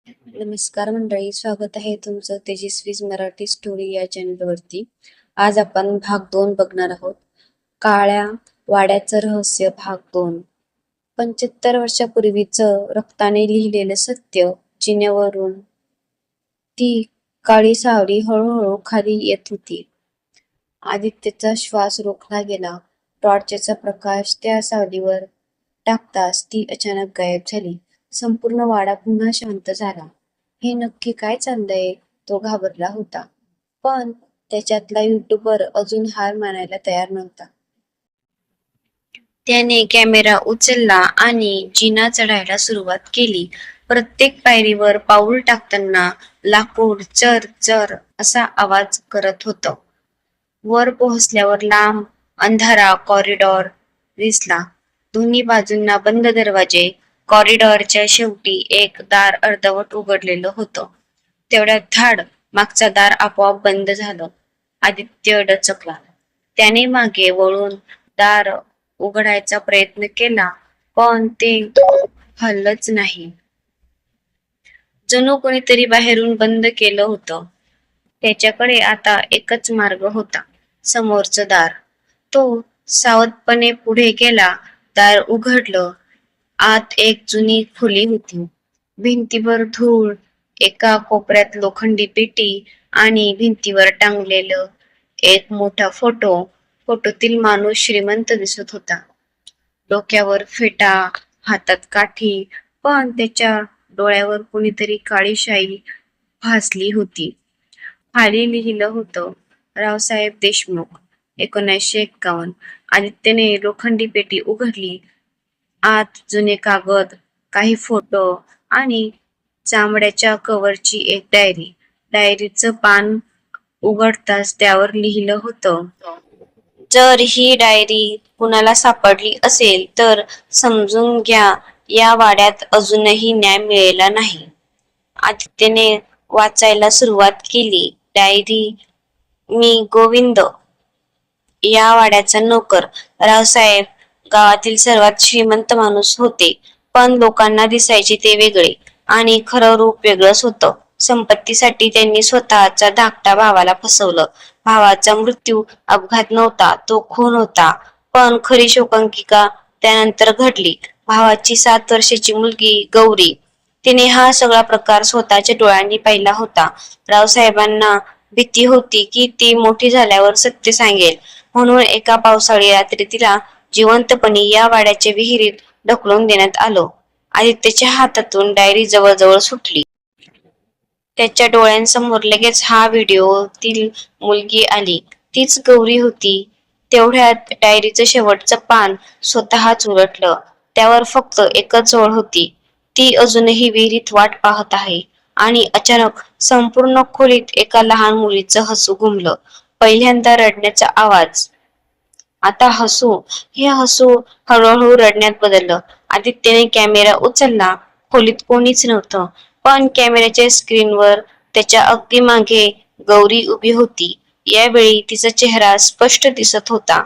नमस्कार मंडळी, स्वागत आहे तुमचं तेजस्वीज मराठी स्टोरी या चॅनलवरती. आज आपण भाग 2 बघणार आहोत. काळ्या वाड्याचं रहस्य भाग 2. 75 वर्षापूर्वीचं रक्ताने लिहिलेलं सत्य. जिन्यावरून ती काळी सावली हळूहळू खाली येत होती. आदित्यचा श्वास रोखला गेला. टॉर्चचा प्रकाश त्या सावलीवर टाकताच ती अचानक गायब झाली. संपूर्ण वाडा पुन्हा शांत झाला. हे नक्की काय चाललंय? तो घाबरला होता. पण त्याच्यातला युट्यूबर अजून हार मानायला तयार नव्हता. त्याने कॅमेरा उचलला आणि जिना चढायला सुरुवात केली. प्रत्येक पायरीवर पाऊल टाकताना लाकूड चर चर असा आवाज करत होतं. वर पोहोचल्यावर लांब अंधारा कॉरिडॉर दिसला. दोन्ही बाजूंना बंद दरवाजे. कॉरिडॉरच्या शेवटी एक दार अर्धवट उघडलेलं होतं. तेवढ्यात धाड मागचं दार आपोआप बंद झालं. आदित्य डचकला. त्याने मागे वळून दार उघडायचा प्रयत्न केला, पण ते हललंच नाही. जणू कोणीतरी बाहेरून बंद केलं होतं. त्याच्याकडे आता एकच मार्ग होता, समोरचं दार. तो सावधपणे पुढे गेला. दार उघडलं. आत एक जुनी खोली होती. भिंतीवर धूळ, एका कोपऱ्यात लोखंडी पेटी आणि भिंतीवर टांगलेलं एक मोठा फोटो. फोटोतील माणूस श्रीमंत दिसत होता. डोक्यावर फेटा, हातात काठी, पण त्याच्या डोळ्यावर कुणीतरी काळी शाई फासली होती. खाली लिहिलं होतं, रावसाहेब देशमुख, 1951. आदित्यने लोखंडी पेटी उघडली. आत जुने कागद, काही फोटो आणि चामड्याच्या कव्हरची एक डायरी. डायरीचं पान उघडताच त्यावर लिहिलं होतं, जर ही डायरी कुणाला सापडली असेल तर समजून घ्या, या वाड्यात अजूनही न्याय मिळाला नाही. आदित्यने वाचायला सुरुवात केली. डायरी: मी गोविंद, या वाड्याचा नोकर. रावसाहेब गावातील सर्वात श्रीमंत माणूस होते, पण लोकांना दिसायचे ते वेगळे आणि खरं रूप वेगळंच होतं. संपत्तीसाठी त्यांनी स्वतःच्या धाकट्या भावाला फसवलं. भावाचा मृत्यू अपघात नव्हता, तो खून होता. पण खरी शोकांतिका त्यानंतर घडली. भावाची 7 वर्षाची मुलगी गौरी, तिने हा सगळा प्रकार स्वतःच्या डोळ्यांनी पाहिला होता. रावसाहेबांना भीती होती की ती मोठी झाल्यावर सत्य सांगेल, म्हणून एका पावसाळी रात्री तिला जिवंतपणे या वाड्याच्या विहिरीत ढकलून देण्यात आलं. आदित्यच्या हातातून डायरी जवळजवळ सुटली. त्याच्या डोळ्यांसमोर लगेच हा व्हिडिओतील मुलगी आली. तीच गौरी होती. तेवढ्यात डायरीचं शेवटचं पान स्वतःच उलटलं. त्यावर फक्त एकच ओळ होती, ती अजूनही विहिरीत वाट पाहत आहे. आणि अचानक संपूर्ण खोलीत एका लहान मुलीचं हसू घुमलं. पहिल्यांदा रडण्याचा आवाज, आता हसू. हे हसू हळूहळू रडण्यात बदललं. आदित्यने कॅमेरा उचलला. खोलीत कोणीच नव्हतं, पण कॅमेऱ्याच्या स्क्रीनवर त्याच्या अगदी मागे गौरी उभी होती. यावेळी तिचा चेहरा स्पष्ट दिसत होता.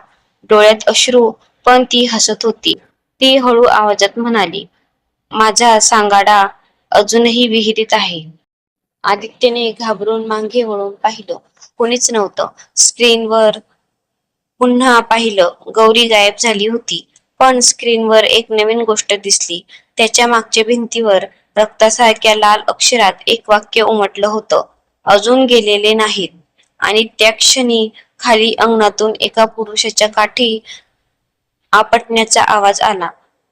डोळ्यात अश्रू, पण ती हसत होती. ती हळू आवाजात म्हणाली, माझा सांगाडा अजूनही विहिरीत आहे. आदित्यने घाबरून मागे वळून पाहिलं. कोणीच नव्हतं. स्क्रीनवर पुन्हा पाहिलं. गौरी गायब झाली होती. पण स्क्रीनवर एक नवीन गोष्ट दिसली. त्याच्या मागच्या भिंतीवर रक्तासारख्या लाल अक्षरात एक वाक्य उमटलं होतं, अजून गेलेले नाहीत. आणि त्या क्षणी खाली अंगणातून एका पुरुषाच्या काठी आपटण्याचा आवाज आला.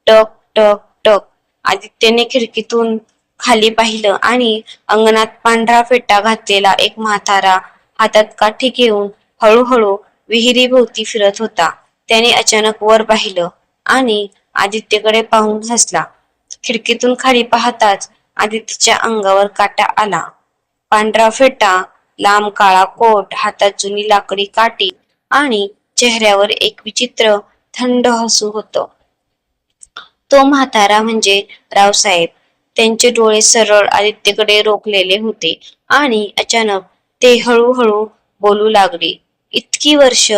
टक टक टक. आदित्यने खिडकीतून खाली पाहिलं आणि अंगणात पांढरा फेटा घातलेला एक म्हातारा हातात काठी घेऊन हळूहळू विहिरीभोवती फिरत होता. त्याने अचानक वर पाहिलं आणि आदित्यकडे पाहून हसला. खिडकीतून खाली पाहताच आदित्यच्या अंगावर काटा आला. पांढरा फेटा, लांब काळा कोट, हातात जुनी लाकडी काठी आणि चेहऱ्यावर एक विचित्र थंड हसू होतं. तो म्हातारा म्हणजे रावसाहेब. त्यांचे डोळे सरळ आदित्यकडे रोखलेले होते आणि अचानक ते हळूहळू बोलू लागले. इतकी वर्ष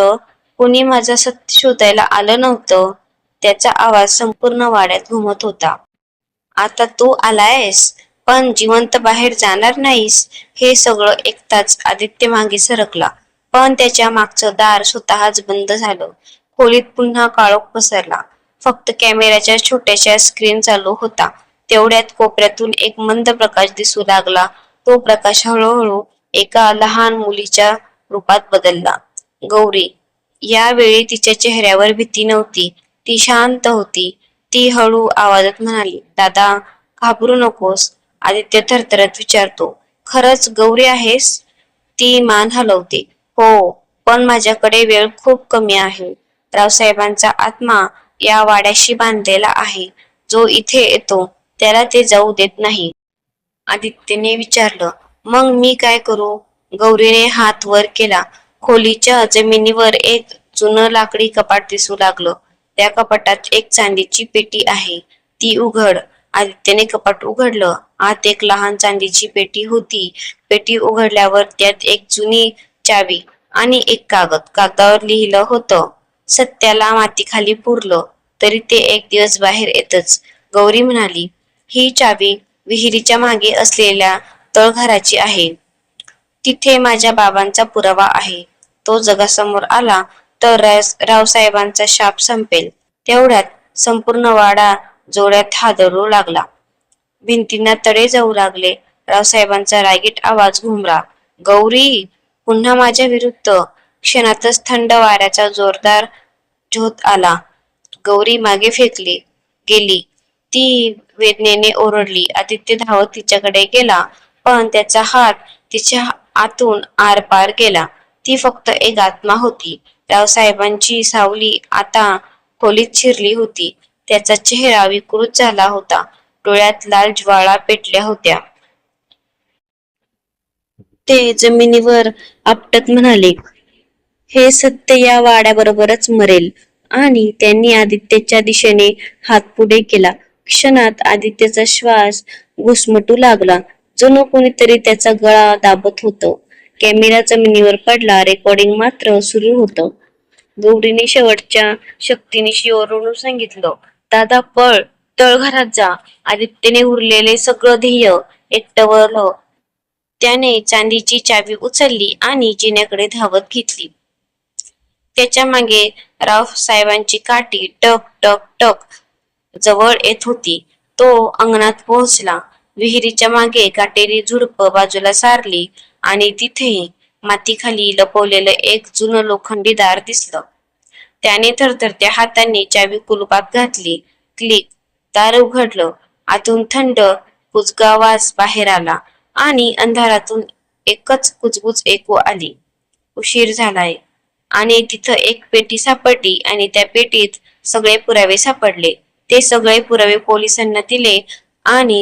कोणी माझा सत्य शोधायला आलं नव्हतं. त्याचा आवाज संपूर्ण वाड्यात घुमत होता. आता तू आलायस? पण जिवंत बाहेर जाणार नाहीस. हे सगळं ऐकताच आदित्य मागे सरकला, पण त्याच्या मागचं दार स्वतःच बंद झालं. खोलीत पुन्हा काळोख पसरला. फक्त कॅमेऱ्याच्या छोट्याशा स्क्रीन चालू होता. तेवढ्यात कोपऱ्यातून एक मंद प्रकाश दिसू लागला. तो प्रकाश हळूहळू एका लहान मुलीच्या रूपात बदलला. गौरी. यावेळी तिच्या चेहऱ्यावर भीती नव्हती, ती शांत होती. ती हळू आवाजात म्हणाली, दादा, घाबरू नकोस. आदित्य थरथरत विचारतो, खरंच गौरी आहेस? ती मान हलवते. हो, पण माझ्याकडे वेळ खूप कमी आहे. रावसाहेबांचा आत्मा या वाड्याशी बांधलेला आहे. जो इथे येतो त्याला ते जाऊ देत नाही. आदित्यने विचारलं, मग मी काय करू? गौरीने हात वर केला. खोलीच्या जमिनीवर एक जुनं लाकडी कपाट दिसू लागलं. त्या कपाटात एक चांदीची पेटी आहे. ती उघड. आदित्यने कपाट उघडलं. आत एक लहान चांदीची पेटी होती. पेटी उघडल्यावर त्यात एक जुनी चावी आणि एक कागद. कागदावर लिहिलं होतं, सत्याला मातीखाली पुरलं तरी ते एक दिवस बाहेर येतच. गौरी म्हणाली, ही चावी विहिरीच्या मागे असलेल्या तळघराची आहे. तिथे माझ्या बाबांचा पुरावा आहे. तो जगासमोर आला तर रावसाहेबांचा शाप संपेल. तेवढ्यात संपूर्ण वाडा जोरात हादरू लागला. भिंतींना तडे जाऊ लागले. रावसाहेबांचा रागीट आवाज घुमला, गौरी, पुन्हा माझ्या विरुद्ध. क्षणातच थंड वाऱ्याचा जोरदार झोत आला. गौरी मागे फेकली गेली. ती वेदनेने ओरडली. आदित्य धावत तिच्याकडे गेला, पण त्याचा हात तिच्या आतून आरपार गेला. ती फक्त एक आत्मा होती. रावसाहेबांची सावली आता खोलीत शिरली होती. त्याचा चेहरा विकृत झाला होता. डोळ्यात लाल ज्वाळा पेटल्या होत्या. ते जमिनीवर आपटत म्हणाले, हे सत्य या वाड्याबरोबरच मरेल. आणि त्यांनी आदित्यच्या दिशेने हात पुढे केला. क्षणात आदित्यचा श्वास घुसमटू लागला. जणू कोणीतरी त्याचा गळा दाबत होतं. कॅमेरा जमिनीवर पडला. रेकॉर्डिंग मात्र सुरू होतं. गौरीने शेवटच्या शक्तीनिशी ओरडून सांगितलं, दादा पळ, तळघरात जा. आदित्यने उरलेले सगळं ध्येय एकटवलं. त्याने चांदीची चावी उचलली आणि जिन्याकडे धावत घेतली. त्याच्या मागे रावसाहेबांची काठी टक टक टक जवळ येत होती. तो अंगणात पोहोचला. विहिरीच्या मागे काटेरी झुडपं बाजूला सारली आणि तिथे मातीखाली लपवलेलं एक जुनं लोखंडी दार दिसलं. त्याने थरथरत्या हातांनी चावी कुलुपात घातली. क्लिक. दार उघडलं. आतून थंड कुजगा वास बाहेर आला आणि अंधारातून एकच कुजबुज ऐकू आली, उशीर झालाय. आणि तिथं एक पेटी सापडली आणि त्या पेटीत सगळे पुरावे सापडले. ते सगळे पुरावे पोलिसांना दिले आणि